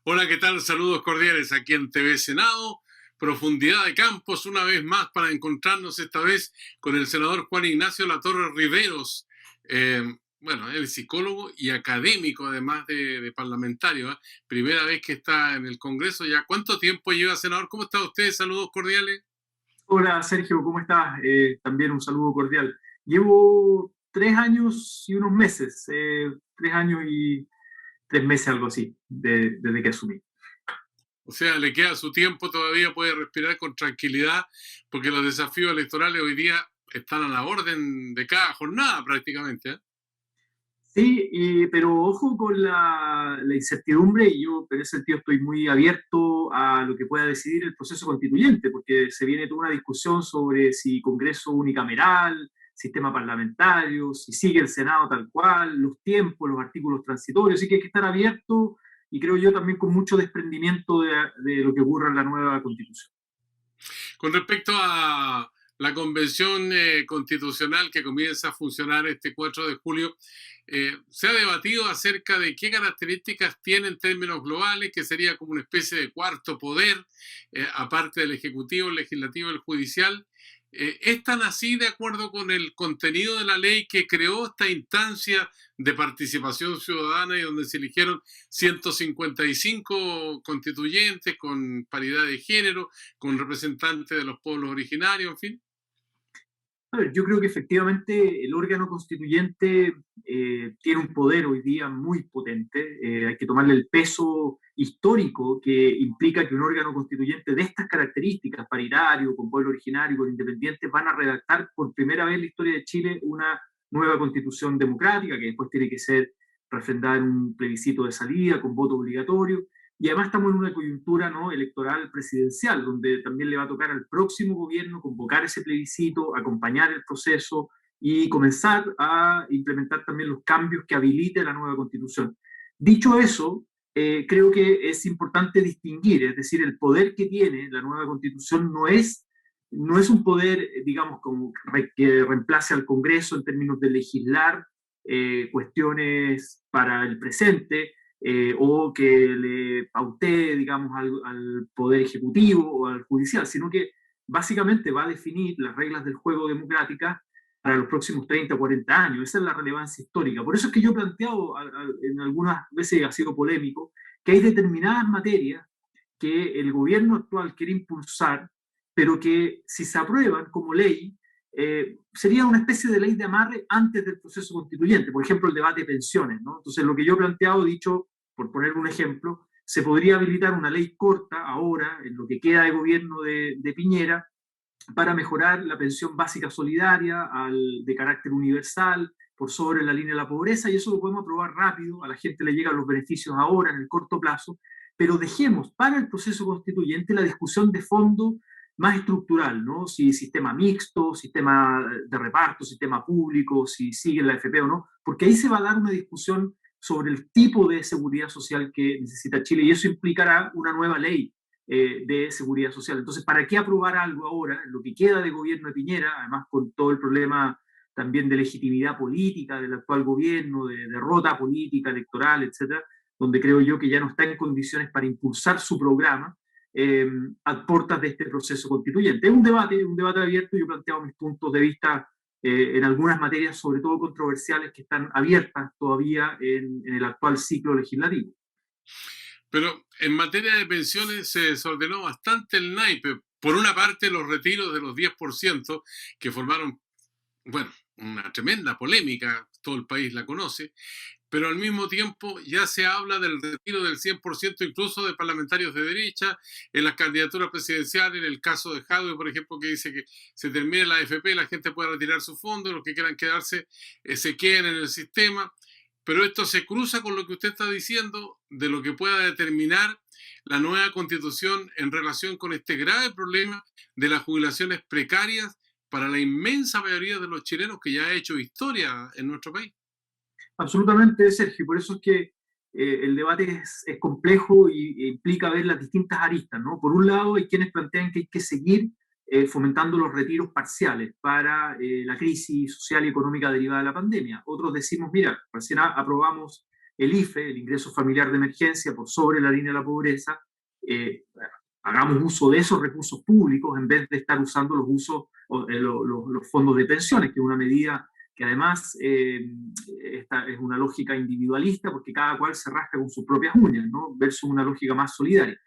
Hola, ¿qué tal? Saludos cordiales aquí en TV Senado. Profundidad de campos, una vez más, para encontrarnos esta vez con el senador Juan Ignacio Latorre Riveros. Eh, bueno, él es psicólogo y académico, además de parlamentario. ¿Eh? Primera vez que está en el Congreso ya. ¿Cuánto tiempo lleva, senador? ¿Cómo está usted? Saludos cordiales. Hola Sergio, ¿cómo estás? También un saludo cordial. Llevo 3 años y unos meses, 3 años y 3 meses, algo así, desde que asumí. O sea, le queda su tiempo, todavía puede respirar con tranquilidad, porque los desafíos electorales hoy día están a la orden de cada jornada prácticamente. ¿Eh? Sí, pero ojo con la incertidumbre y yo en ese sentido estoy muy abierto a lo que pueda decidir el proceso constituyente, porque se viene toda una discusión sobre si Congreso unicameral, sistema parlamentario, si sigue el Senado tal cual, los tiempos, los artículos transitorios, así que hay que estar abierto y creo yo también con mucho desprendimiento de lo que ocurra en la nueva constitución. Con respecto a la convención constitucional que comienza a funcionar este 4 de julio, se ha debatido acerca de qué características tiene en términos globales, que sería como una especie de cuarto poder, aparte del Ejecutivo, el Legislativo y el Judicial. ¿Es tan así de acuerdo con el contenido de la ley que creó esta instancia de participación ciudadana y donde se eligieron 155 constituyentes con paridad de género, con representantes de los pueblos originarios, en fin? A ver, yo creo que efectivamente el órgano constituyente tiene un poder hoy día muy potente. Hay que tomarle el peso histórico que implica que un órgano constituyente de estas características, paritario, con pueblo originario, con independientes, van a redactar por primera vez en la historia de Chile una nueva constitución democrática que después tiene que ser refrendada en un plebiscito de salida con voto obligatorio. Y además estamos en una coyuntura, ¿no?, electoral presidencial, donde también le va a tocar al próximo gobierno convocar ese plebiscito, acompañar el proceso y comenzar a implementar también los cambios que habilite la nueva constitución. Dicho eso, creo que es importante distinguir, es decir, el poder que tiene la nueva constitución no es un poder, digamos, como que reemplace al Congreso en términos de legislar cuestiones para el presente, o que le pautee, digamos, al Poder Ejecutivo o al Judicial, sino que básicamente va a definir las reglas del juego democráticas para los próximos 30 o 40 años. Esa es la relevancia histórica. Por eso es que yo he planteado, en algunas veces ha sido polémico, que hay determinadas materias que el gobierno actual quiere impulsar, pero que si se aprueban como ley, sería una especie de ley de amarre antes del proceso constituyente, por ejemplo, el debate de pensiones, ¿no? Entonces, lo que yo he planteado, dicho, por poner un ejemplo, se podría habilitar una ley corta ahora, en lo que queda de gobierno de Piñera, para mejorar la pensión básica solidaria de carácter universal, por sobre la línea de la pobreza, y eso lo podemos aprobar rápido, a la gente le llegan los beneficios ahora, en el corto plazo, pero dejemos para el proceso constituyente la discusión de fondo más estructural, ¿no? Si sistema mixto, sistema de reparto, sistema público, si sigue la FP o no, porque ahí se va a dar una discusión sobre el tipo de seguridad social que necesita Chile y eso implicará una nueva ley de seguridad social. Entonces, ¿para qué aprobar algo ahora, en lo que queda de gobierno de Piñera, además con todo el problema también de legitimidad política del actual gobierno, de derrota política, electoral, etcétera, donde creo yo que ya no está en condiciones para impulsar su programa eh, a puertas de este proceso constituyente? Es un debate abierto. Yo he planteado mis puntos de vista en algunas materias, sobre todo controversiales, que están abiertas todavía en el actual ciclo legislativo. Pero en materia de pensiones se desordenó bastante el naipe. Por una parte, los retiros de los 10% que formaron, bueno, una tremenda polémica, todo el país la conoce, pero al mismo tiempo ya se habla del retiro del 100% incluso de parlamentarios de derecha en las candidaturas presidenciales, en el caso de Jadwe, por ejemplo, que dice que se termine la AFP, la gente puede retirar su fondo, los que quieran quedarse se queden en el sistema, pero esto se cruza con lo que usted está diciendo de lo que pueda determinar la nueva constitución en relación con este grave problema de las jubilaciones precarias para la inmensa mayoría de los chilenos que ya ha hecho historia en nuestro país. Absolutamente, Sergio. Por eso es que el debate es complejo y implica ver las distintas aristas, ¿no? Por un lado, hay quienes plantean que hay que seguir fomentando los retiros parciales para la crisis social y económica derivada de la pandemia. Otros decimos, mira, recién aprobamos el IFE, el ingreso familiar de emergencia, por sobre la línea de la pobreza, hagamos uso de esos recursos públicos en vez de estar usando los fondos de pensiones, que es una medida que además esta es una lógica individualista porque cada cual se rasca con sus propias uñas, ¿no? Versus una lógica más solidaria.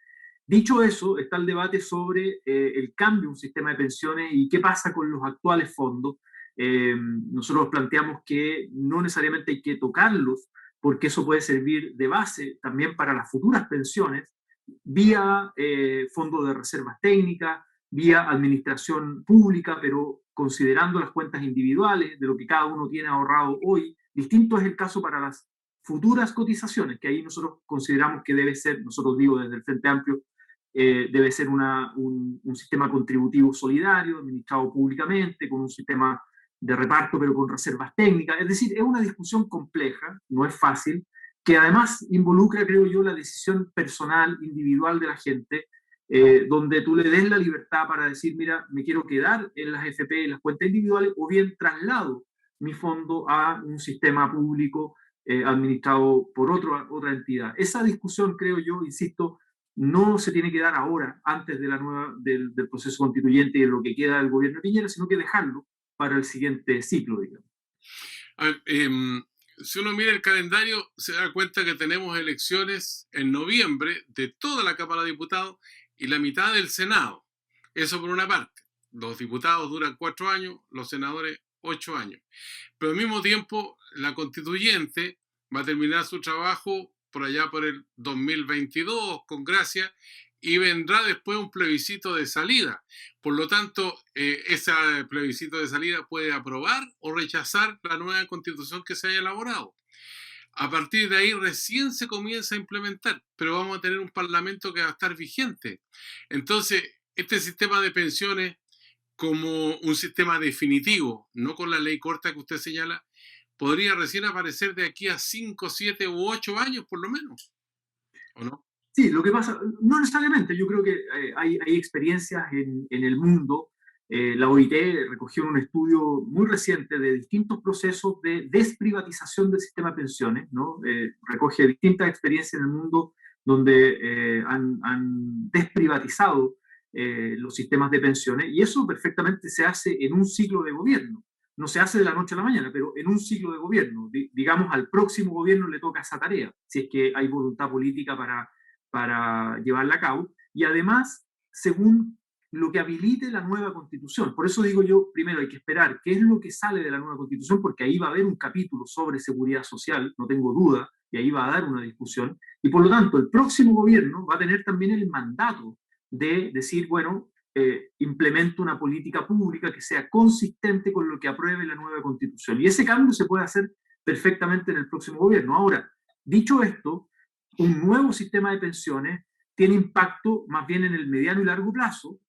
Dicho eso, está el debate sobre el cambio de un sistema de pensiones y qué pasa con los actuales fondos. Nosotros planteamos que no necesariamente hay que tocarlos, porque eso puede servir de base también para las futuras pensiones, vía fondos de reservas técnicas, vía administración pública, pero considerando las cuentas individuales de lo que cada uno tiene ahorrado hoy. Distinto es el caso para las futuras cotizaciones, que ahí nosotros consideramos que debe ser, nosotros digo desde el Frente Amplio, debe ser un sistema contributivo solidario, administrado públicamente, con un sistema de reparto, pero con reservas técnicas. Es decir, es una discusión compleja, no es fácil, que además involucra, creo yo, la decisión personal, individual de la gente, donde tú le des la libertad para decir, mira, me quiero quedar en las FP, en las cuentas individuales, o bien traslado mi fondo a un sistema público administrado por otra entidad. Esa discusión, creo yo, insisto, no se tiene que dar ahora, antes de del proceso constituyente y de lo que queda del gobierno de Piñera, sino que dejarlo para el siguiente ciclo, digamos. A ver, si uno mira el calendario, se da cuenta que tenemos elecciones en noviembre de toda la Cámara de Diputados y la mitad del Senado. Eso por una parte. Los diputados duran 4 años, los senadores 8 años. Pero al mismo tiempo, la constituyente va a terminar su trabajo por allá por el 2022, con gracia, y vendrá después un plebiscito de salida. Por lo tanto, ese plebiscito de salida puede aprobar o rechazar la nueva constitución que se haya elaborado. A partir de ahí recién se comienza a implementar, pero vamos a tener un parlamento que va a estar vigente. Entonces, este sistema de pensiones como un sistema definitivo, no con la ley corta que usted señala, podría recién aparecer de aquí a 5, 7 u 8 años por lo menos, ¿o no? Sí, lo que pasa, no necesariamente, yo creo que hay experiencias en el mundo. La OIT recogió un estudio muy reciente de distintos procesos de desprivatización del sistema de pensiones, ¿no? Recoge distintas experiencias en el mundo donde han desprivatizado los sistemas de pensiones, y eso perfectamente se hace en un ciclo de gobierno. No se hace de la noche a la mañana, pero en un ciclo de gobierno. Digamos, al próximo gobierno le toca esa tarea, si es que hay voluntad política para llevarla a cabo, y además, según lo que habilite la nueva constitución. Por eso digo yo, primero hay que esperar qué es lo que sale de la nueva constitución, porque ahí va a haber un capítulo sobre seguridad social, no tengo duda, y ahí va a dar una discusión, y por lo tanto el próximo gobierno va a tener también el mandato de decir, bueno, implemento una política pública que sea consistente con lo que apruebe la nueva constitución. Y ese cambio se puede hacer perfectamente en el próximo gobierno. Ahora, dicho esto, un nuevo sistema de pensiones tiene impacto más bien en el mediano y largo plazo,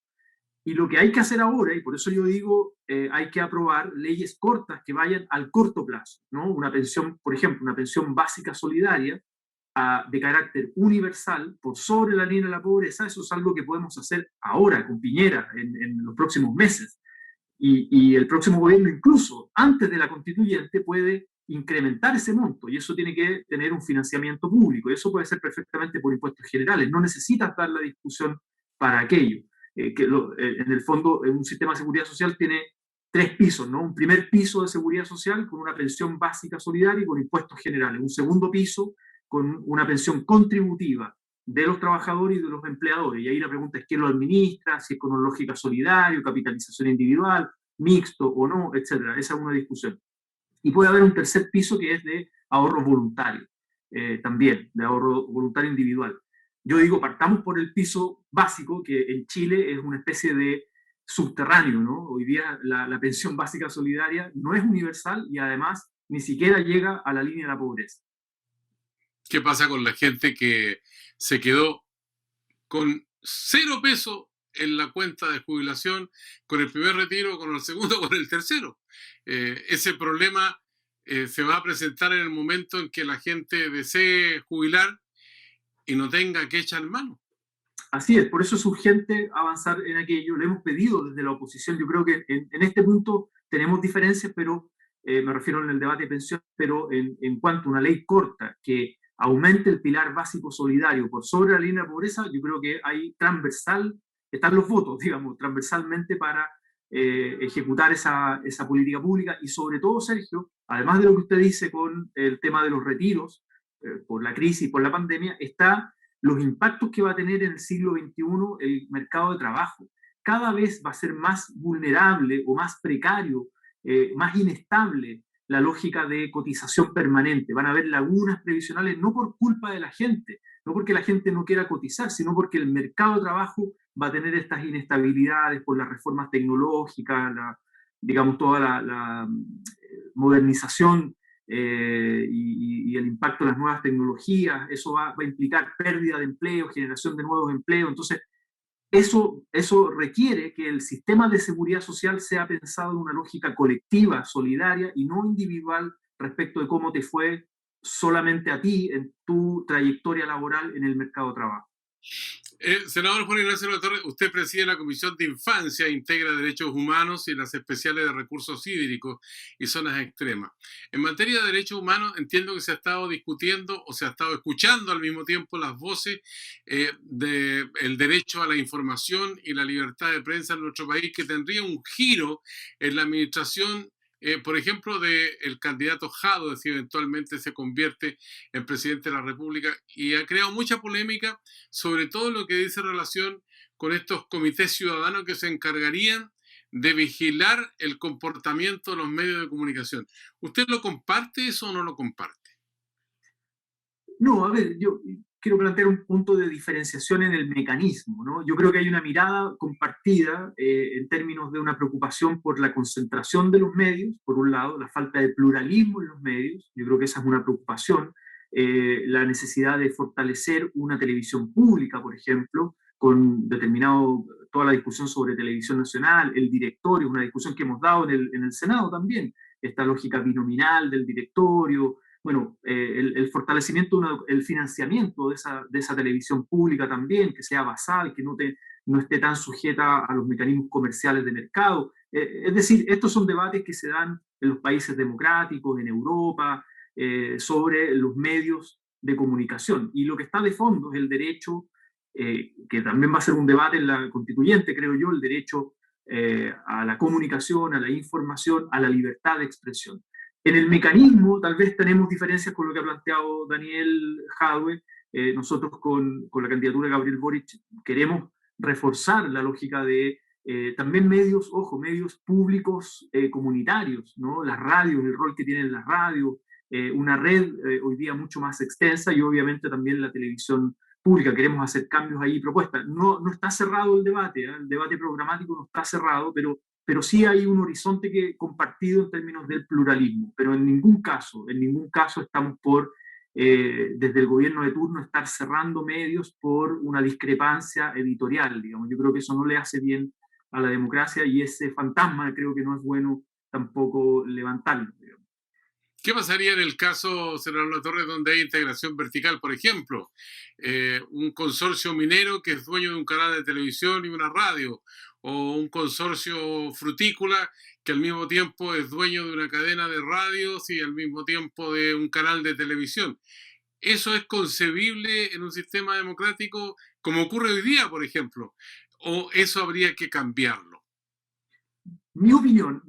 y lo que hay que hacer ahora, y por eso yo digo, hay que aprobar leyes cortas que vayan al corto plazo, ¿no? Una pensión, por ejemplo, una pensión básica solidaria de carácter universal por sobre la línea de la pobreza. Eso es algo que podemos hacer ahora con Piñera en los próximos meses. Y el próximo gobierno, incluso antes de la constituyente, puede incrementar ese monto, y eso tiene que tener un financiamiento público, y eso puede ser perfectamente por impuestos generales. No necesitas dar la discusión para aquello. En el fondo, un sistema de seguridad social tiene 3 pisos, ¿no? Un primer piso de seguridad social con una pensión básica solidaria y con impuestos generales. Un segundo piso con una pensión contributiva de los trabajadores y de los empleadores. Y ahí la pregunta es quién lo administra, si es con una lógica solidaria, capitalización individual, mixto o no, etcétera. Esa es una discusión. Y puede haber un tercer piso que es de ahorro voluntario, también, de ahorro voluntario individual. Yo digo, partamos por el piso básico, que en Chile es una especie de subterráneo, ¿no? Hoy día la pensión básica solidaria no es universal y además ni siquiera llega a la línea de la pobreza. ¿Qué pasa con la gente que se quedó con 0 pesos en la cuenta de jubilación, con el primer retiro, con el segundo, con el tercero? Ese problema se va a presentar en el momento en que la gente desee jubilar y no tenga que echar mano. Así es, por eso es urgente avanzar en aquello. Lo hemos pedido desde la oposición. Yo creo que en este punto tenemos diferencias, pero me refiero en el debate de pensiones, pero en cuanto a una ley corta que aumente el pilar básico solidario por sobre la línea de pobreza, yo creo que hay transversal, están los votos, digamos, transversalmente para ejecutar esa política pública y sobre todo, Sergio, además de lo que usted dice con el tema de los retiros, por la crisis, por la pandemia, está los impactos que va a tener en el siglo XXI el mercado de trabajo. Cada vez va a ser más vulnerable o más precario, más inestable la lógica de cotización permanente. Van a haber lagunas previsionales no por culpa de la gente, no porque la gente no quiera cotizar, sino porque el mercado de trabajo va a tener estas inestabilidades por las reformas tecnológicas, digamos, toda la modernización y el impacto de las nuevas tecnologías. Eso va a implicar pérdida de empleo, generación de nuevos empleos. Entonces, eso requiere que el sistema de seguridad social sea pensado en una lógica colectiva, solidaria y no individual respecto de cómo te fue solamente a ti en tu trayectoria laboral en el mercado de trabajo. Senador Juan Ignacio La Torre, usted preside la Comisión de Infancia, integra Derechos Humanos y las especiales de recursos hídricos y zonas extremas. En materia de derechos humanos, entiendo que se ha estado discutiendo o se ha estado escuchando al mismo tiempo las voces del derecho a la información y la libertad de prensa en nuestro país, que tendría un giro en la administración, por ejemplo, del candidato Jadwe, si eventualmente se convierte en presidente de la República, y ha creado mucha polémica, sobre todo lo que dice relación con estos comités ciudadanos que se encargarían de vigilar el comportamiento de los medios de comunicación. ¿Usted lo comparte eso o no lo comparte? No, a ver, yo quiero plantear un punto de diferenciación en el mecanismo, ¿no? Yo creo que hay una mirada compartida en términos de una preocupación por la concentración de los medios, por un lado, la falta de pluralismo en los medios, yo creo que esa es una preocupación, la necesidad de fortalecer una televisión pública, por ejemplo, con determinado, toda la discusión sobre televisión nacional, el directorio, una discusión que hemos dado en el Senado también, esta lógica binominal del directorio, bueno, el fortalecimiento, el financiamiento de esa televisión pública también, que sea basal, que no esté tan sujeta a los mecanismos comerciales de mercado. Es decir, estos son debates que se dan en los países democráticos, en Europa, sobre los medios de comunicación. Y lo que está de fondo es el derecho, que también va a ser un debate en la constituyente, creo yo, el derecho a la comunicación, a la información, a la libertad de expresión. En el mecanismo, tal vez tenemos diferencias con lo que ha planteado Daniel Jadwe. Nosotros con la candidatura de Gabriel Boric queremos reforzar la lógica de también medios, ojo, medios públicos comunitarios, ¿no? Las radios, el rol que tienen las radios, una red hoy día mucho más extensa y obviamente también la televisión pública. Queremos hacer cambios ahí, propuestas. No está cerrado el debate, el debate programático no está cerrado, pero sí hay un horizonte compartido en términos del pluralismo, pero en ningún caso estamos por, desde el gobierno de turno, estar cerrando medios por una discrepancia editorial, digamos. Yo creo que eso no le hace bien a la democracia y ese fantasma creo que no es bueno tampoco levantarlo, digamos. ¿Qué pasaría en el caso, senador La Torre, donde hay integración vertical? Por ejemplo, un consorcio minero que es dueño de un canal de televisión y una radio, o un consorcio frutícola que al mismo tiempo es dueño de una cadena de radios y al mismo tiempo de un canal de televisión. ¿Eso es concebible en un sistema democrático como ocurre hoy día, por ejemplo? ¿O eso habría que cambiarlo? Mi opinión,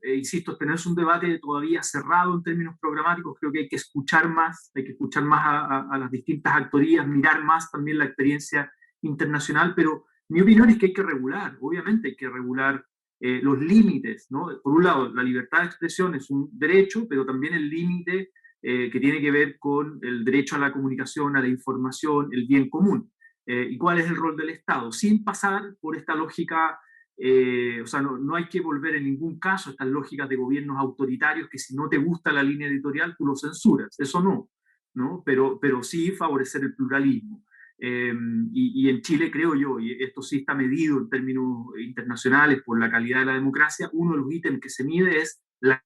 insisto, este no es un debate todavía cerrado en términos programáticos, creo que hay que escuchar más a las distintas actorías, mirar más también la experiencia internacional, pero mi opinión es que hay que regular, obviamente hay que regular los límites, ¿no? Por un lado, la libertad de expresión es un derecho, pero también el límite que tiene que ver con el derecho a la comunicación, a la información, el bien común. ¿Y cuál es el rol del Estado? Sin pasar por esta lógica o sea, no hay que volver en ningún caso a estas lógicas de gobiernos autoritarios que si no te gusta la línea editorial tú lo censuras, eso no, ¿no? Pero sí favorecer el pluralismo. Y en Chile creo yo, y esto sí está medido en términos internacionales por la calidad de la democracia, uno de los ítems que se mide es la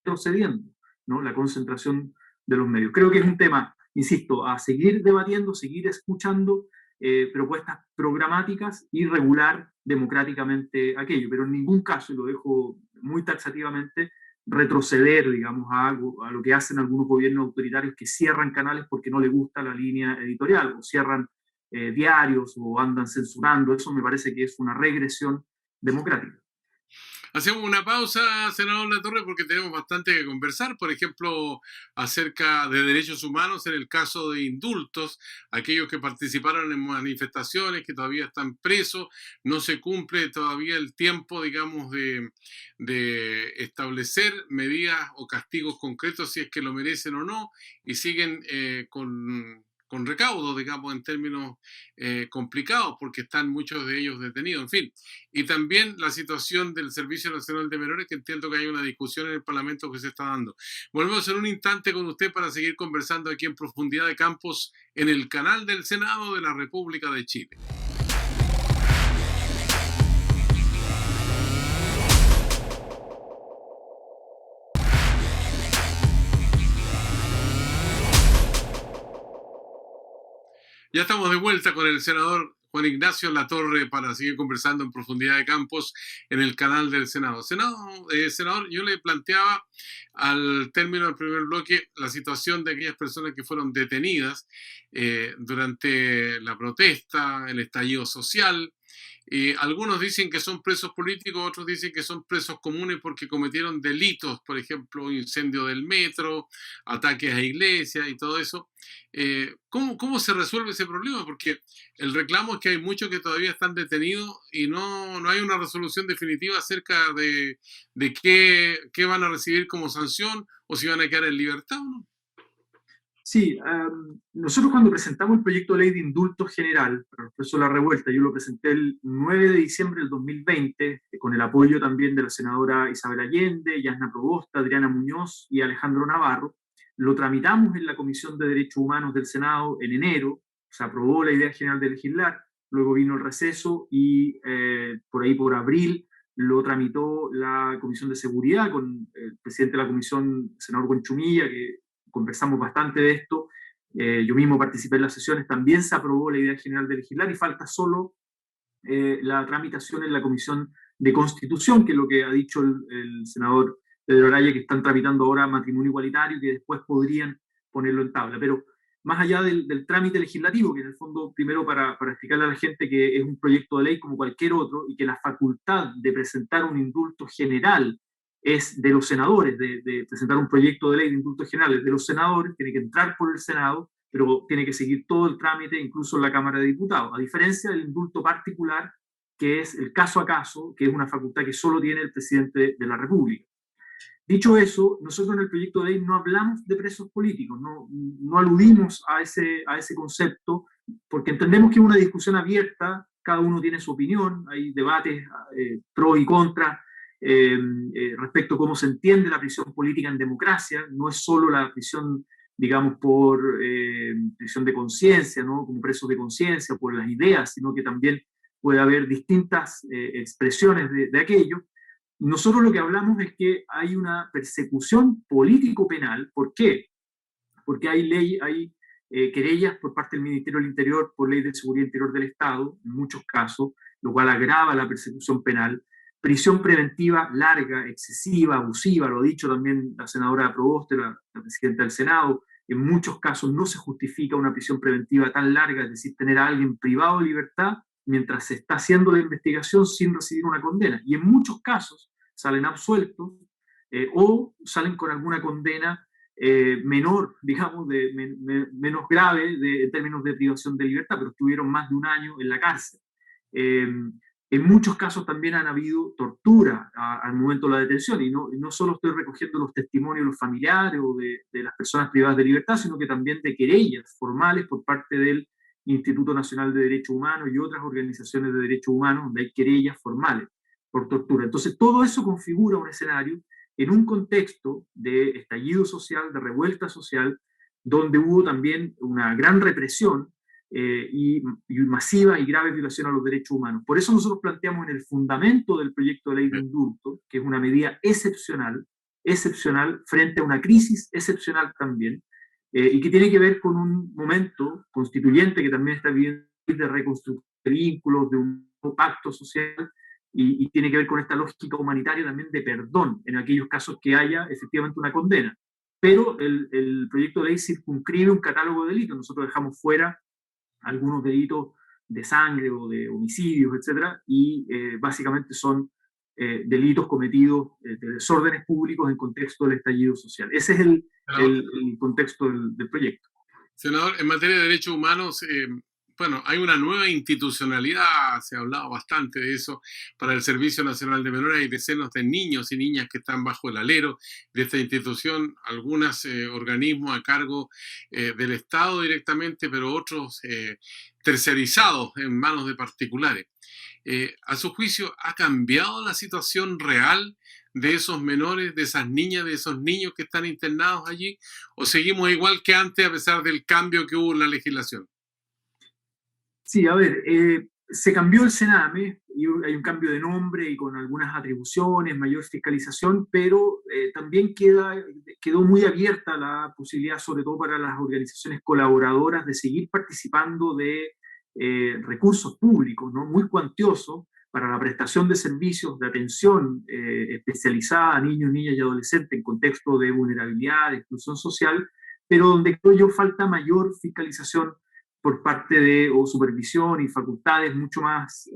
procediendo, ¿no? La concentración de los medios. Creo que es un tema, insisto, a seguir debatiendo, seguir escuchando, propuestas programáticas y regular democráticamente aquello, pero en ningún caso, y lo dejo muy taxativamente, retroceder, digamos, a lo que hacen algunos gobiernos autoritarios que cierran canales porque no les gusta la línea editorial, o cierran diarios, o andan censurando. Eso me parece que es una regresión democrática. Hacemos una pausa, senador Latorre, porque tenemos bastante que conversar, por ejemplo, acerca de derechos humanos en el caso de indultos, aquellos que participaron en manifestaciones, que todavía están presos, no se cumple todavía el tiempo, digamos, de establecer medidas o castigos concretos si es que lo merecen o no, y siguen con recaudo, digamos, en términos complicados, porque están muchos de ellos detenidos, en fin. Y también la situación del Servicio Nacional de Menores, que entiendo que hay una discusión en el Parlamento que se está dando. Volvemos en un instante con usted para seguir conversando aquí en Profundidad de Campos en el canal del Senado de la República de Chile. Ya estamos de vuelta con el senador Juan Ignacio Latorre para seguir conversando en Profundidad de Campos en el canal del Senado. Senador, yo le planteaba al término del primer bloque la situación de aquellas personas que fueron detenidas durante la protesta, el estallido social. Algunos dicen que son presos políticos, otros dicen que son presos comunes porque cometieron delitos, por ejemplo, incendio del metro, ataques a iglesias y todo eso. ¿Cómo se resuelve ese problema? Porque el reclamo es que hay muchos que todavía están detenidos y no hay una resolución definitiva acerca de qué van a recibir como sanción o si van a quedar en libertad o no. Sí, nosotros cuando presentamos el proyecto de ley de indulto general para el proceso de la revuelta, yo lo presenté el 9 de diciembre del 2020, con el apoyo también de la senadora Isabel Allende, Yasna Proboste, Adriana Muñoz y Alejandro Navarro. Lo tramitamos en la Comisión de Derechos Humanos del Senado en enero, se aprobó la idea general de legislar, luego vino el receso y por ahí por abril lo tramitó la Comisión de Seguridad con el presidente de la comisión, el senador Buenchumilla, que conversamos bastante de esto, yo mismo participé en las sesiones, también se aprobó la idea general de legislar y falta solo la tramitación en la Comisión de Constitución, que es lo que ha dicho el senador Pedro Araya, que están tramitando ahora matrimonio igualitario y que después podrían ponerlo en tabla. Pero más allá del trámite legislativo, que en el fondo, primero para explicarle a la gente que es un proyecto de ley como cualquier otro y que la facultad de presentar un indulto general es de los senadores, de presentar un proyecto de ley de indultos generales de los senadores, tiene que entrar por el Senado, pero tiene que seguir todo el trámite, incluso en la Cámara de Diputados, a diferencia del indulto particular, que es el caso a caso, que es una facultad que solo tiene el presidente de la República. Dicho eso, nosotros en el proyecto de ley no hablamos de presos políticos, no aludimos a ese concepto, porque entendemos que es una discusión abierta, cada uno tiene su opinión, hay debates pro y contra, respecto a cómo se entiende la prisión política en democracia, no es solo la prisión, digamos, por prisión de conciencia, ¿no? Como presos de conciencia, por las ideas, sino que también puede haber distintas expresiones de aquello. Nosotros lo que hablamos es que hay una persecución político-penal. ¿Por qué? Porque hay querellas por parte del Ministerio del Interior por ley de seguridad interior del Estado, en muchos casos, lo cual agrava la persecución penal. Prisión preventiva larga, excesiva, abusiva, lo ha dicho también la senadora Proboste, la presidenta del Senado. En muchos casos no se justifica una prisión preventiva tan larga, es decir, tener a alguien privado de libertad mientras se está haciendo la investigación sin recibir una condena. Y en muchos casos salen absueltos o salen con alguna condena menor, digamos, menos grave en términos de privación de libertad, pero estuvieron más de un año en la cárcel. En muchos casos también han habido tortura al momento de la detención, y no solo estoy recogiendo los testimonios de los familiares o de las personas privadas de libertad, sino que también de querellas formales por parte del Instituto Nacional de Derechos Humanos y otras organizaciones de derechos humanos, donde hay querellas formales por tortura. Entonces, todo eso configura un escenario en un contexto de estallido social, de revuelta social, donde hubo también una gran represión y masiva y grave violación a los derechos humanos. Por eso nosotros planteamos en el fundamento del proyecto de ley de indulto, que es una medida excepcional frente a una crisis excepcional también, y que tiene que ver con un momento constituyente que también está viviendo de reconstrucción de vínculos, de un pacto social, y tiene que ver con esta lógica humanitaria también de perdón en aquellos casos que haya efectivamente una condena. Pero el proyecto de ley circunscribe un catálogo de delitos. Nosotros dejamos fuera algunos delitos de sangre o de homicidios, etcétera, y básicamente son delitos cometidos de desórdenes públicos en contexto del estallido social. Ese es el contexto del proyecto. Senador, en materia de derechos humanos, bueno, hay una nueva institucionalidad, se ha hablado bastante de eso, para el Servicio Nacional de Menores. Hay decenas de niños y niñas que están bajo el alero de esta institución, algunos organismos a cargo del Estado directamente, pero otros tercerizados en manos de particulares. A su juicio, ¿ha cambiado la situación real de esos menores, de esas niñas, de esos niños que están internados allí? ¿O seguimos igual que antes a pesar del cambio que hubo en la legislación? Sí, a ver, se cambió el Sename y hay un cambio de nombre y con algunas atribuciones, mayor fiscalización, pero también quedó muy abierta la posibilidad, sobre todo para las organizaciones colaboradoras, de seguir participando de recursos públicos, ¿no? Muy cuantiosos para la prestación de servicios de atención especializada a niños, niñas y adolescentes en contexto de vulnerabilidad, de exclusión social, pero donde creo yo falta mayor fiscalización por parte de, o supervisión y facultades mucho más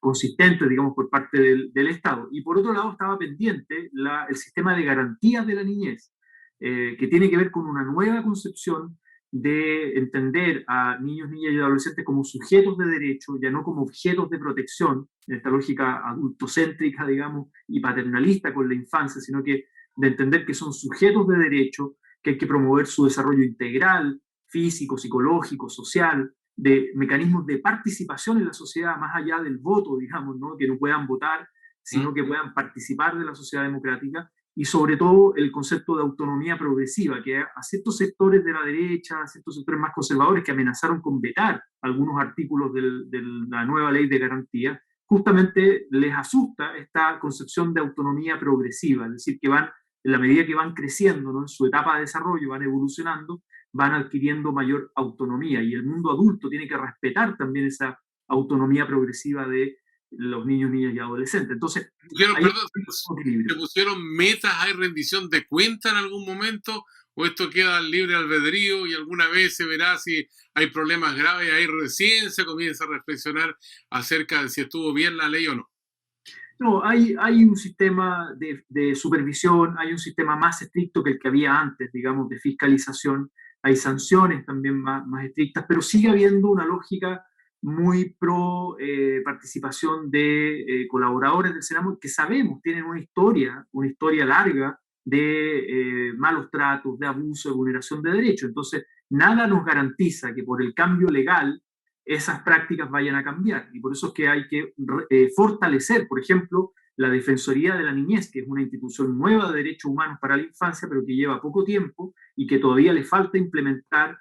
consistentes, digamos, por parte del Estado. Y por otro lado estaba pendiente el sistema de garantías de la niñez, que tiene que ver con una nueva concepción de entender a niños, niñas y adolescentes como sujetos de derecho, ya no como objetos de protección, en esta lógica adultocéntrica, digamos, y paternalista con la infancia, sino que de entender que son sujetos de derecho, que hay que promover su desarrollo integral, físico, psicológico, social, de mecanismos de participación en la sociedad, más allá del voto, digamos, ¿no? Que no puedan votar, sino que puedan participar de la sociedad democrática, y sobre todo el concepto de autonomía progresiva, que a ciertos sectores de la derecha, a ciertos sectores más conservadores que amenazaron con vetar algunos artículos de la nueva ley de garantía, justamente les asusta esta concepción de autonomía progresiva, es decir, que van, en la medida que van creciendo, ¿no? En su etapa de desarrollo, van evolucionando, van adquiriendo mayor autonomía, y el mundo adulto tiene que respetar también esa autonomía progresiva de los niños, niñas y adolescentes. Entonces, Perdón, ¿se pusieron metas, hay rendición de cuenta en algún momento? ¿O esto queda al libre albedrío y alguna vez se verá si hay problemas graves, ahí recién se comienza a reflexionar acerca de si estuvo bien la ley o no? No, hay un sistema de supervisión, hay un sistema más estricto que el que había antes, digamos, de fiscalización, hay sanciones también más estrictas, pero sigue habiendo una lógica muy pro participación de colaboradores del Senado que sabemos tienen una historia larga de malos tratos, de abuso, de vulneración de derechos. Entonces, nada nos garantiza que por el cambio legal esas prácticas vayan a cambiar. Y por eso es que hay que fortalecer, por ejemplo, la Defensoría de la Niñez, que es una institución nueva de derechos humanos para la infancia, pero que lleva poco tiempo y que todavía le falta implementar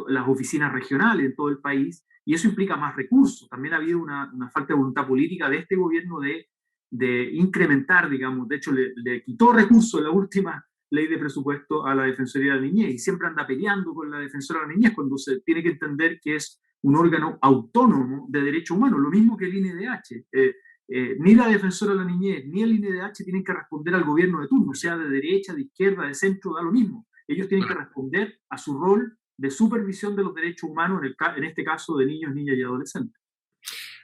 las oficinas regionales en todo el país, y eso implica más recursos. También ha habido una falta de voluntad política de este gobierno de incrementar, digamos, de hecho le quitó recursos en la última ley de presupuesto a la Defensoría de la Niñez, y siempre anda peleando con la Defensora de la Niñez cuando se tiene que entender que es un órgano autónomo de derechos humanos, lo mismo que el INDH. Ni la Defensora de la Niñez ni el INDH tienen que responder al gobierno de turno, sea de derecha, de izquierda, de centro, da lo mismo. Ellos tienen que responder a su rol de supervisión de los derechos humanos, en este caso de niños, niñas y adolescentes.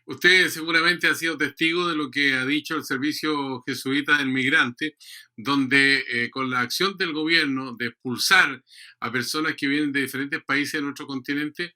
Usted seguramente ha sido testigo de lo que ha dicho el Servicio Jesuita del Migrante, donde con la acción del gobierno de expulsar a personas que vienen de diferentes países de nuestro continente,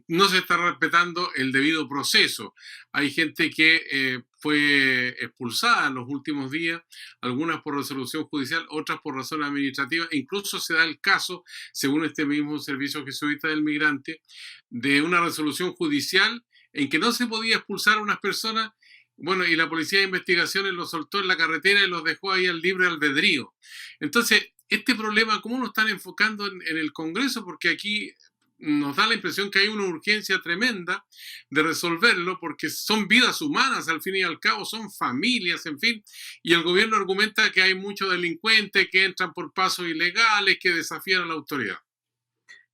no se está respetando el debido proceso. Hay gente que fue expulsada en los últimos días, algunas por resolución judicial, otras por razones administrativas. Incluso se da el caso, según este mismo Servicio Jesuita del Migrante, de una resolución judicial en que no se podía expulsar a unas personas, bueno, y la policía de investigaciones los soltó en la carretera y los dejó ahí al libre albedrío. Entonces, este problema, ¿cómo lo están enfocando en el Congreso? Porque aquí nos da la impresión que hay una urgencia tremenda de resolverlo, porque son vidas humanas, al fin y al cabo, son familias, en fin, y el gobierno argumenta que hay muchos delincuentes que entran por pasos ilegales, que desafían a la autoridad.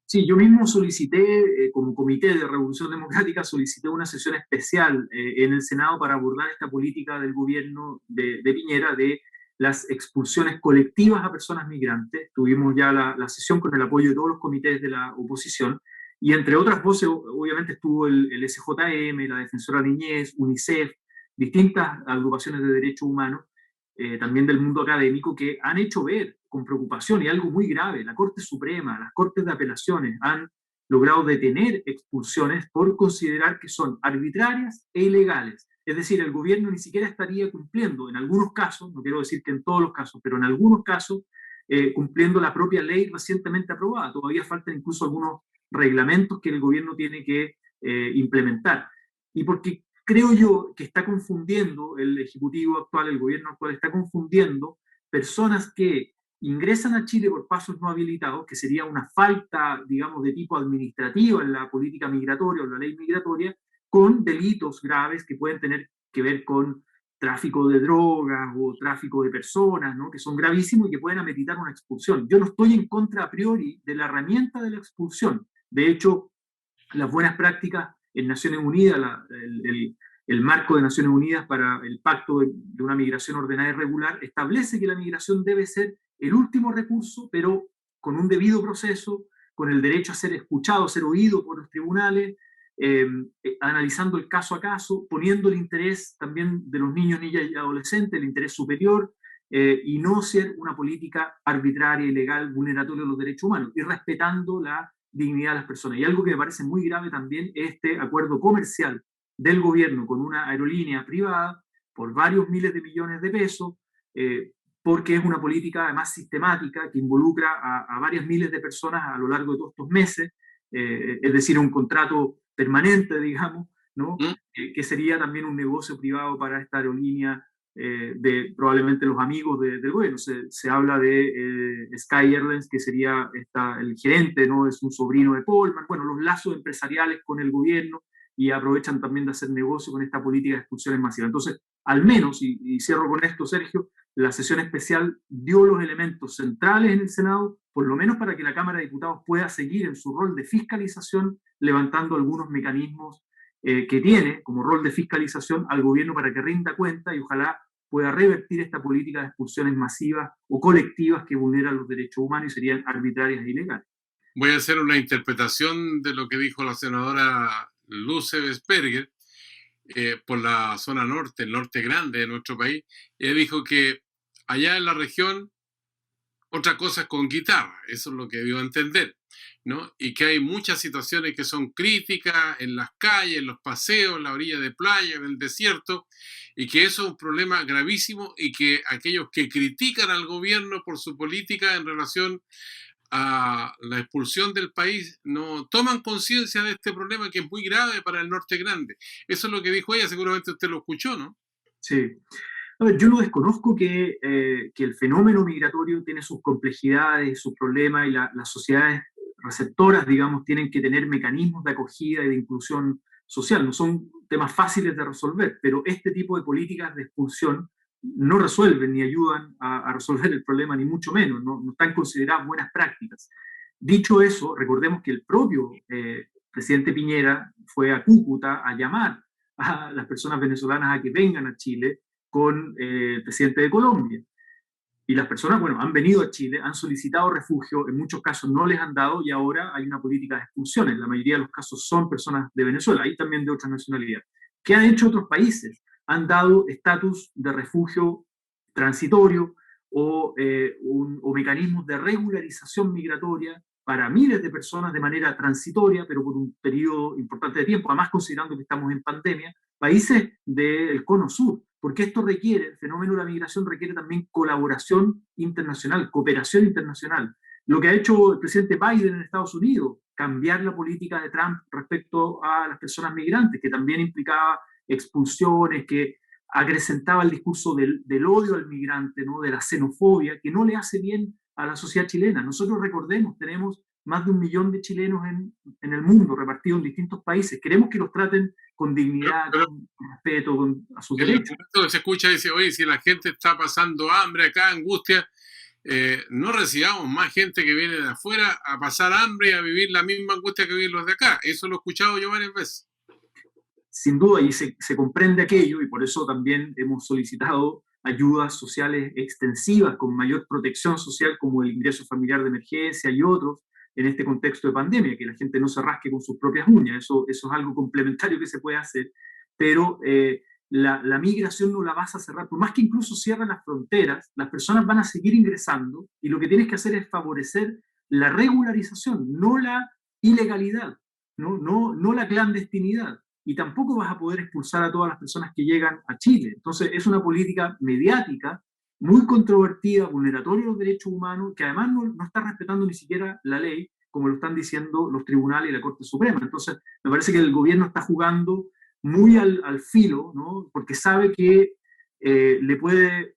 Sí, yo mismo solicité, como comité de Revolución Democrática, solicité una sesión especial en el Senado para abordar esta política del gobierno de Piñera de las expulsiones colectivas a personas migrantes. Tuvimos ya la sesión con el apoyo de todos los comités de la oposición y entre otras voces, obviamente estuvo el SJM, la Defensora de la Niñez, UNICEF, distintas agrupaciones de derechos humanos, también del mundo académico, que han hecho ver con preocupación y algo muy grave, la Corte Suprema, las Cortes de Apelaciones han logrado detener expulsiones por considerar que son arbitrarias e ilegales. Es decir, el gobierno ni siquiera estaría cumpliendo, en algunos casos, no quiero decir que en todos los casos, pero en algunos casos, cumpliendo la propia ley recientemente aprobada. Todavía faltan incluso algunos reglamentos que el gobierno tiene que implementar. Y porque creo yo que está confundiendo el Ejecutivo actual, el gobierno actual, está confundiendo personas que ingresan a Chile por pasos no habilitados, que sería una falta, digamos, de tipo administrativo en la política migratoria o la ley migratoria, con delitos graves que pueden tener que ver con tráfico de drogas o tráfico de personas, ¿no? Que son gravísimos y que pueden ameritar una expulsión. Yo no estoy en contra a priori de la herramienta de la expulsión. De hecho, las buenas prácticas en Naciones Unidas, el marco de Naciones Unidas para el pacto de una migración ordenada y regular, establece que la migración debe ser el último recurso, pero con un debido proceso, con el derecho a ser escuchado, ser oído por los tribunales, analizando el caso a caso, poniendo el interés también de los niños, niñas y adolescentes, el interés superior, y no ser una política arbitraria, ilegal, vulneratoria de los derechos humanos, y respetando la dignidad de las personas. Y algo que me parece muy grave también es este acuerdo comercial del gobierno con una aerolínea privada por varios miles de millones de pesos, porque es una política además sistemática que involucra a varias miles de personas a lo largo de todos estos meses, es decir, un contrato permanente, digamos, ¿no? ¿Mm? Que sería también un negocio privado para esta aerolínea de probablemente los amigos del gobierno. Se habla de Sky Airlines, que sería el gerente, ¿no? Es un sobrino de Polman. Bueno, los lazos empresariales con el gobierno y aprovechan también de hacer negocio con esta política de expulsiones masivas. Entonces, al menos, y cierro con esto, Sergio, la sesión especial dio los elementos centrales en el Senado, por lo menos para que la Cámara de Diputados pueda seguir en su rol de fiscalización, levantando algunos mecanismos que tiene como rol de fiscalización al gobierno para que rinda cuenta y ojalá pueda revertir esta política de expulsiones masivas o colectivas que vulneran los derechos humanos y serían arbitrarias e ilegales. Voy a hacer una interpretación de lo que dijo la senadora Luce Vesperger por la zona norte, el norte grande de nuestro país. Ella dijo que allá en la región otra cosa es con guitarra, eso es lo que dio a entender, ¿no? Y que hay muchas situaciones que son críticas en las calles, en los paseos, en la orilla de playa, en el desierto, y que eso es un problema gravísimo y que aquellos que critican al gobierno por su política en relación a la expulsión del país no toman conciencia de este problema que es muy grave para el norte grande. Eso es lo que dijo ella, seguramente usted lo escuchó, ¿no? Sí. A ver, yo no desconozco que el fenómeno migratorio tiene sus complejidades, sus problemas, y las sociedades receptoras, digamos, tienen que tener mecanismos de acogida y de inclusión social. No son temas fáciles de resolver, pero este tipo de políticas de expulsión no resuelven ni ayudan a resolver el problema, ni mucho menos, no están consideradas buenas prácticas. Dicho eso, recordemos que el propio presidente Piñera fue a Cúcuta a llamar a las personas venezolanas a que vengan a Chile con el presidente de Colombia. Y las personas, bueno, han venido a Chile, han solicitado refugio, en muchos casos no les han dado y ahora hay una política de expulsión. En la mayoría de los casos son personas de Venezuela, hay también de otras nacionalidades. ¿Qué han hecho otros países? Han dado estatus de refugio transitorio o mecanismos de regularización migratoria para miles de personas de manera transitoria, pero por un periodo importante de tiempo, además considerando que estamos en pandemia, países del cono sur, porque esto requiere, el fenómeno de la migración requiere también colaboración internacional, cooperación internacional. Lo que ha hecho el presidente Biden en Estados Unidos, cambiar la política de Trump respecto a las personas migrantes, que también implicaba expulsiones, que acrecentaba el discurso del odio al migrante, ¿no? De la xenofobia, que no le hace bien a la sociedad chilena. Nosotros recordemos, tenemos más de 1 millón de chilenos en el mundo, repartidos en distintos países. Queremos que los traten con dignidad, con respeto, a sus En el derechos. momento que se escucha dice, oye, si la gente está pasando hambre acá, angustia, no recibamos más gente que viene de afuera a pasar hambre y a vivir la misma angustia que viven los de acá. Eso lo he escuchado yo varias veces. Sin duda, y se comprende aquello, y por eso también hemos solicitado ayudas sociales extensivas con mayor protección social, como el ingreso familiar de emergencia y otros, en este contexto de pandemia, que la gente no se rasque con sus propias uñas. Eso es algo complementario que se puede hacer, pero la migración no la vas a cerrar. Por más que incluso cierren las fronteras, las personas van a seguir ingresando, y lo que tienes que hacer es favorecer la regularización, no la ilegalidad, no la clandestinidad, y tampoco vas a poder expulsar a todas las personas que llegan a Chile. Entonces es una política mediática muy controvertida, vulneratoria de los derechos humanos, que además no está respetando ni siquiera la ley, como lo están diciendo los tribunales y la Corte Suprema. Entonces me parece que el gobierno está jugando muy al filo, ¿no? Porque sabe que le puede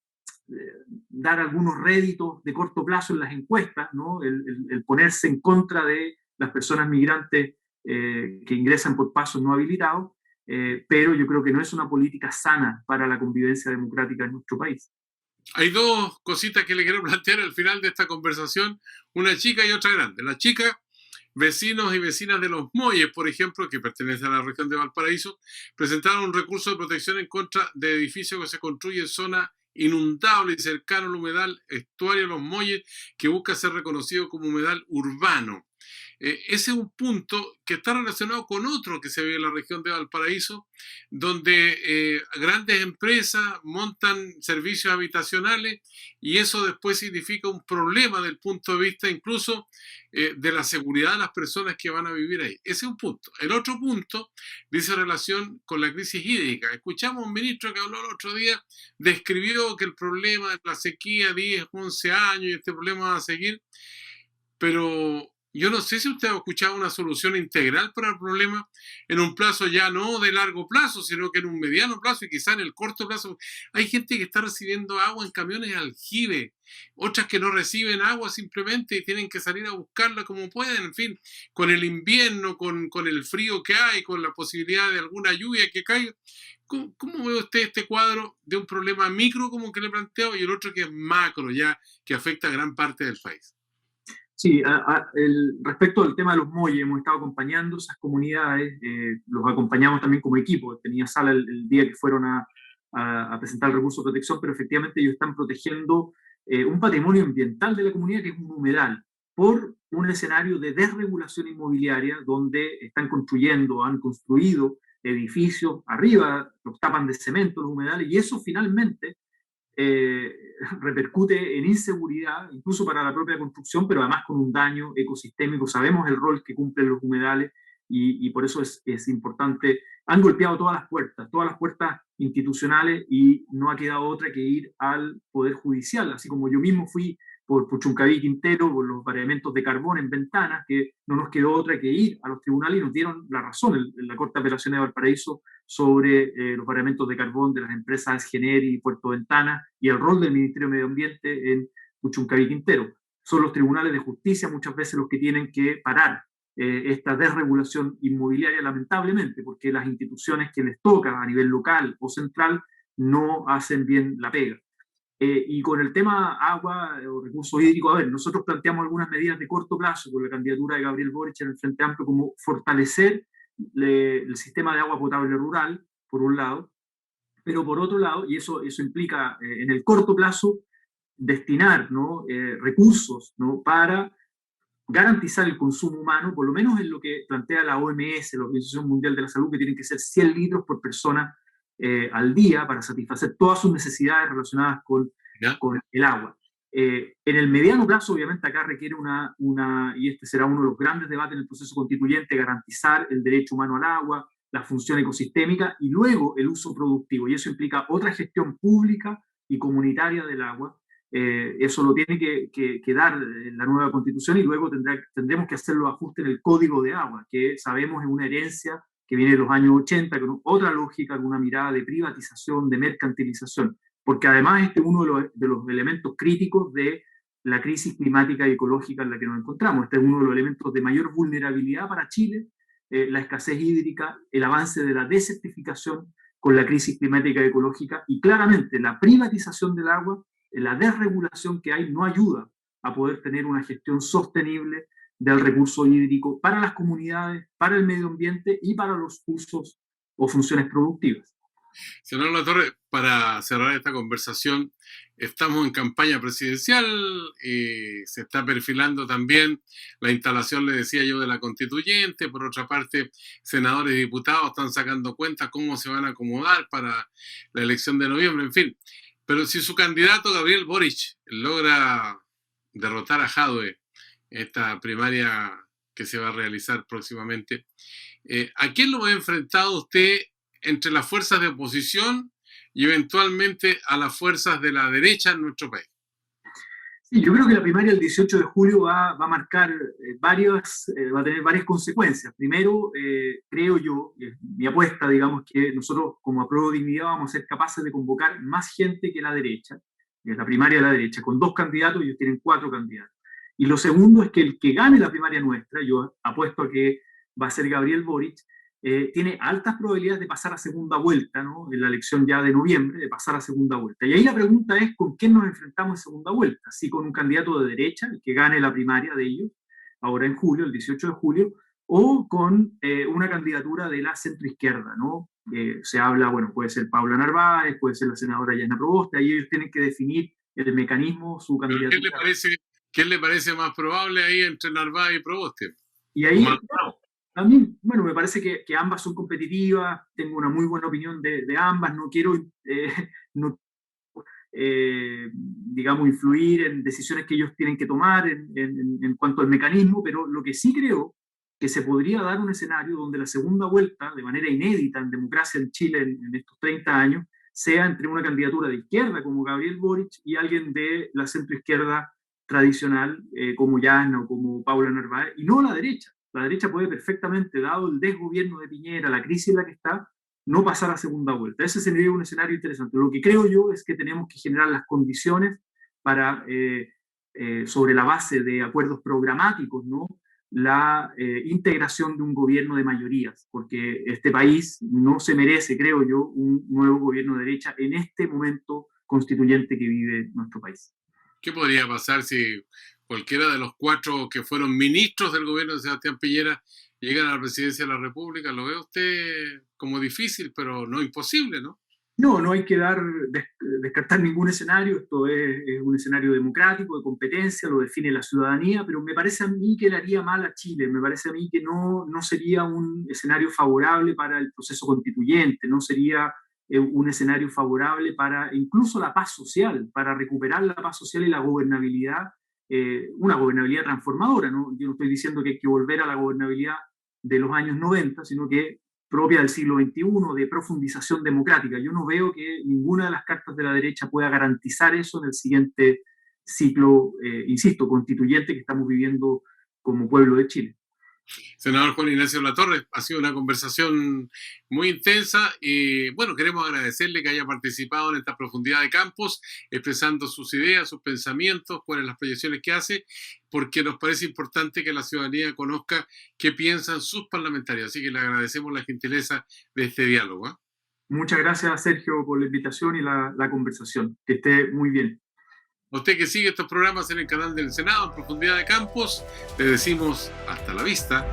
dar algunos réditos de corto plazo en las encuestas, ¿no? El ponerse en contra de las personas migrantes que ingresan por pasos no habilitados, pero yo creo que no es una política sana para la convivencia democrática en nuestro país. Hay dos cositas que le quiero plantear al final de esta conversación, una chica y otra grande. La chica, vecinos y vecinas de Los Molles, por ejemplo, que pertenecen a la región de Valparaíso, presentaron un recurso de protección en contra de edificios que se construyen en zona inundable y cercano al humedal estuario de Los Molles, que busca ser reconocido como humedal urbano. Ese es un punto que está relacionado con otro que se ve en la región de Valparaíso, donde grandes empresas montan servicios habitacionales y eso después significa un problema del punto de vista incluso de la seguridad de las personas que van a vivir ahí. Ese es un punto. El otro punto dice relación con la crisis hídrica. Escuchamos a un ministro que habló el otro día, describió que el problema de la sequía 10, 11 años y este problema va a seguir, pero yo no sé si usted ha escuchado una solución integral para el problema en un plazo ya no de largo plazo, sino que en un mediano plazo y quizá en el corto plazo. Hay gente que está recibiendo agua en camiones aljibe, otras que no reciben agua simplemente y tienen que salir a buscarla como pueden, en fin, con el invierno, con el frío que hay, con la posibilidad de alguna lluvia que caiga. ¿Cómo ve usted este cuadro de un problema micro como que le planteo y el otro que es macro ya, que afecta a gran parte del país? Sí, respecto al tema de los Molles, hemos estado acompañando esas comunidades, los acompañamos también como equipo. Tenía sala el día que fueron a presentar el recurso de protección, pero efectivamente ellos están protegiendo un patrimonio ambiental de la comunidad, que es un humedal, por un escenario de desregulación inmobiliaria donde están construyendo, han construido edificios arriba, los tapan de cemento los humedales, y eso finalmente eh, repercute en inseguridad, incluso para la propia construcción, pero además con un daño ecosistémico. Sabemos el rol que cumplen los humedales, y por eso es importante. Han golpeado todas las puertas institucionales, y no ha quedado otra que ir al Poder Judicial, así como yo mismo fui por Puchuncaví, Quintero, por los variamentos de carbón en Ventanas, que no nos quedó otra que ir a los tribunales, y nos dieron la razón en la Corte de Apelaciones de Valparaíso sobre los variamentos de carbón de las empresas Generi y Puerto Ventana, y el rol del Ministerio de Medio Ambiente en Puchuncaví, Quintero. Son los tribunales de justicia muchas veces los que tienen que parar esta desregulación inmobiliaria, lamentablemente, porque las instituciones que les toca a nivel local o central no hacen bien la pega. Y con el tema agua o recursos hídricos, a ver, nosotros planteamos algunas medidas de corto plazo con la candidatura de Gabriel Boric en el Frente Amplio, como fortalecer el sistema de agua potable rural, por un lado, pero por otro lado, y eso implica en el corto plazo destinar, ¿no? Recursos, ¿no? Para garantizar el consumo humano, por lo menos en lo que plantea la OMS, la Organización Mundial de la Salud, que tienen que ser 100 litros por persona al día para satisfacer todas sus necesidades relacionadas con el agua. En el mediano plazo, obviamente, acá requiere y este será uno de los grandes debates en el proceso constituyente, garantizar el derecho humano al agua, la función ecosistémica y luego el uso productivo. Y eso implica otra gestión pública y comunitaria del agua. Eso lo tiene que dar la nueva constitución, y luego tendremos que hacer los ajustes en el código de agua, que sabemos es una herencia que viene de los años 80, con otra lógica, con una mirada de privatización, de mercantilización, porque además este es uno de los elementos críticos de la crisis climática y ecológica en la que nos encontramos. Este es uno de los elementos de mayor vulnerabilidad para Chile, la escasez hídrica, el avance de la desertificación con la crisis climática y ecológica, y claramente la privatización del agua la desregulación que hay no ayuda a poder tener una gestión sostenible del recurso hídrico para las comunidades, para el medio ambiente y para los usos o funciones productivas. Senador Latorre, para cerrar esta conversación, estamos en campaña presidencial y se está perfilando también la instalación, le decía yo, de la constituyente. Por otra parte, senadores y diputados están sacando cuentas cómo se van a acomodar para la elección de noviembre, en fin. Pero si su candidato Gabriel Boric logra derrotar a Jadwe en esta primaria que se va a realizar próximamente, ¿a quién lo ha enfrentado usted entre las fuerzas de oposición y eventualmente a las fuerzas de la derecha en nuestro país? Sí, yo creo que la primaria del 18 de julio va a marcar va a tener varias consecuencias. Primero, creo yo, mi apuesta, digamos, que nosotros como Apruebo Dignidad vamos a ser capaces de convocar más gente que la derecha, la primaria de la derecha, con 2 candidatos, ellos tienen 4 candidatos. Y lo segundo es que el que gane la primaria nuestra, yo apuesto a que va a ser Gabriel Boric, tiene altas probabilidades de pasar a segunda vuelta, ¿no? En la elección ya de noviembre, de pasar a segunda vuelta. Y ahí la pregunta es, ¿con quién nos enfrentamos en segunda vuelta? Si con un candidato de derecha, el que gane la primaria de ellos, ahora en julio, el 18 de julio, o con una candidatura de la centroizquierda, ¿no? Se habla, bueno, puede ser Paula Narváez, puede ser la senadora Yana Proboste, ahí ellos tienen que definir el mecanismo, su candidatura. ¿Qué le parece más probable ahí entre Narváez y Proboste? Y ahí, a mí, bueno, me parece que ambas son competitivas, tengo una muy buena opinión de ambas, no quiero, digamos, influir en decisiones que ellos tienen que tomar en cuanto al mecanismo, pero lo que sí creo que se podría dar un escenario donde la segunda vuelta, de manera inédita en democracia en Chile en estos 30 años, sea entre una candidatura de izquierda como Gabriel Boric y alguien de la centroizquierda tradicional como Yana o como Paula Narváez, y no la derecha. La derecha puede perfectamente, dado el desgobierno de Piñera, la crisis en la que está, no pasar a segunda vuelta. Ese sería un escenario interesante. Lo que creo yo es que tenemos que generar las condiciones para, sobre la base de acuerdos programáticos, ¿no? La integración de un gobierno de mayorías, porque este país no se merece, creo yo, un nuevo gobierno de derecha en este momento constituyente que vive nuestro país. ¿Qué podría pasar si cualquiera de los 4 que fueron ministros del gobierno de Sebastián Piñera llegan a la presidencia de la República? ¿Lo ve usted como difícil, pero no imposible, no? No hay que descartar ningún escenario. Esto es un escenario democrático, de competencia, lo define la ciudadanía, pero me parece a mí que le haría mal a Chile, me parece a mí que no sería un escenario favorable para el proceso constituyente, no sería un escenario favorable para incluso la paz social, para recuperar la paz social y la gobernabilidad, una gobernabilidad transformadora, ¿no? Yo no estoy diciendo que hay que volver a la gobernabilidad de los años 90, sino que propia del siglo XXI, de profundización democrática. Yo no veo que ninguna de las cartas de la derecha pueda garantizar eso en el siguiente ciclo, insisto, constituyente que estamos viviendo como pueblo de Chile. Senador Juan Ignacio Latorre, ha sido una conversación muy intensa y bueno, queremos agradecerle que haya participado en esta profundidad de campos, expresando sus ideas, sus pensamientos, cuáles las proyecciones que hace, porque nos parece importante que la ciudadanía conozca qué piensan sus parlamentarios. Así que le agradecemos la gentileza de este diálogo, ¿eh? Muchas gracias, Sergio, por la invitación y la conversación. Que esté muy bien. A usted que sigue estos programas en el canal del Senado, en Profundidad de Campos, le decimos hasta la vista.